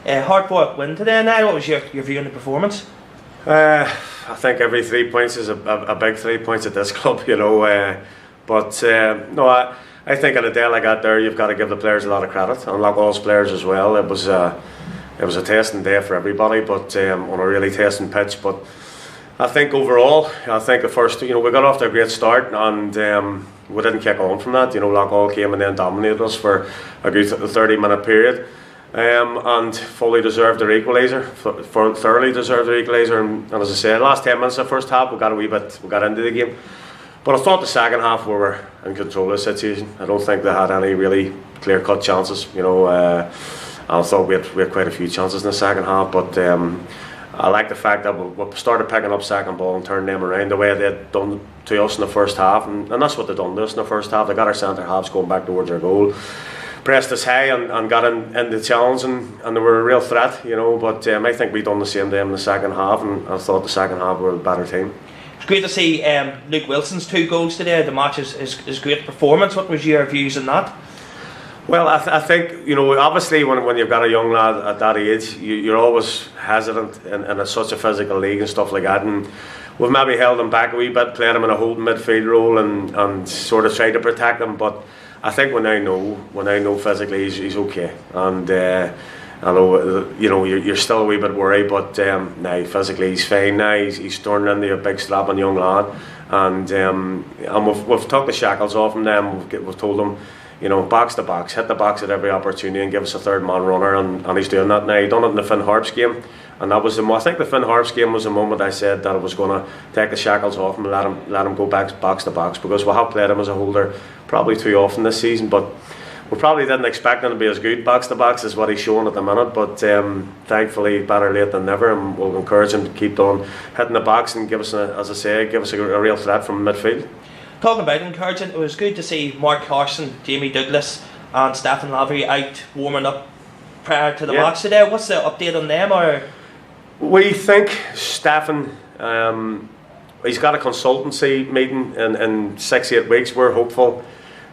Hard-fought win today. Now, what was your view on the performance? I think every 3 points is a big 3 points at this club, you know. No, I think on a day like that, there you've got to give the players a lot of credit, and Loughgall's players as well. It was a testing day for everybody, but on a really testing pitch. But I think overall, I think the first, we got off to a great start, and we didn't kick on from that. Loughgall came and then dominated us for a good 30-minute period. And fully deserved their equaliser, thoroughly deserved their equaliser. And as I said, last 10 minutes of the first half, we got into the game. But I thought the second half we were in control of the situation. I don't think they had any really clear-cut chances. I thought we had quite a few chances in the second half. But I like the fact that we started picking up second ball and turning them around the way they had done to us in the first half. And that's what they done to us in the first half. They got our centre halves going back towards our goal. Pressed us high and got in the challenge, and they were a real threat, but I think we done the same to them in the second half, and I thought the second half were a better team. It's great to see Luke Wilson's 2 goals today. The match is great performance. What was your views on that? Well, I think, obviously when you've got a young lad at that age, you're always hesitant in such a physical league and stuff like that, and we've maybe held him back a wee bit, playing him in a holding midfield role and sort of tried to protect him, but I think when I know physically he's okay, and I know you're still a wee bit worried, but now physically he's fine. Now he's turned into a big strapping young lad, and we've took the shackles off him. Then we've told him, box to box, hit the box at every opportunity, and give us a third man runner, and he's doing that now. He done it in the Finn Harps game, and that was I think the Finn Harps game was the moment I said that I was going to take the shackles off him and let him go back box to box, because we have played him as a holder probably too often this season, but we probably didn't expect him to be as good box to box as what he's showing at the minute. But thankfully, better late than never, and we'll encourage him to keep on hitting the box and give us a real threat from midfield. Talking about encouraging, it was good to see Mark Carson, Jamie Douglas and Stephen Lavery out warming up prior to the match today. What's the update on them? Or we think Stephen, he's got a consultancy meeting in 6-8 weeks. We're hopeful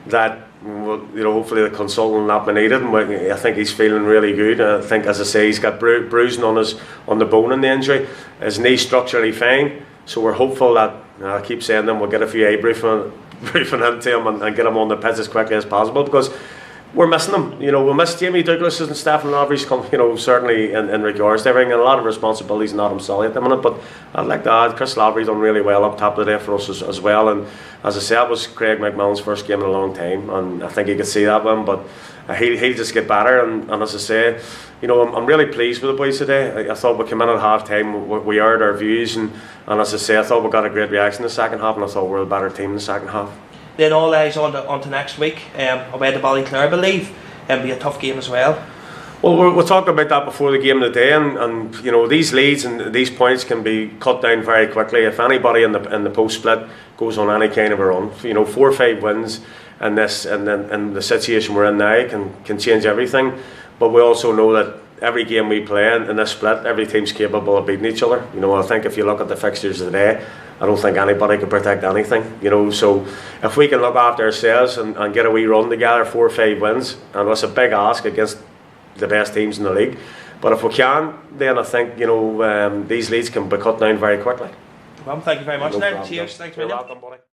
that hopefully the consultant will not be needed, and I think he's feeling really good. I think, as I say, he's got bruising on the bone in the injury. His knee's structurally fine, so we're hopeful that, I keep saying them, we'll get a few briefing into him and get him on the pitch as quickly as possible, because we're missing them. We miss Jamie Douglas and Stephen Lavery's certainly in regards to everything, and a lot of responsibilities not himself at the minute. But I'd like to add, Chris Lavery done really well up top today for us as well. And as I say, that was Craig McMillan's first game in a long time, and I think he could see that one. But he'll just get better. And as I say, I'm really pleased with the boys today. I thought we came in at half time, we aired our views, and as I say, I thought we got a great reaction in the second half, and I thought we were a better team in the second half. Then all eyes on to next week, away to Ballyclare, I believe. Be a tough game as well. Well, we'll talk about that before the game of the day, and these leads and these points can be cut down very quickly if anybody in the post split goes on any kind of a run. 4 or 5 wins in this, and then in the situation we're in now can change everything. But we also know that every game we play in this split, every team's capable of beating each other. I think if you look at the fixtures today, I don't think anybody can protect anything. So if we can look after ourselves and get a wee run together, 4 or 5 wins, and it's a big ask against the best teams in the league. But if we can, then I think these leads can be cut down very quickly. Well, thank you very much. No Now, problem. cheers. Thanks, You're William. welcome, buddy.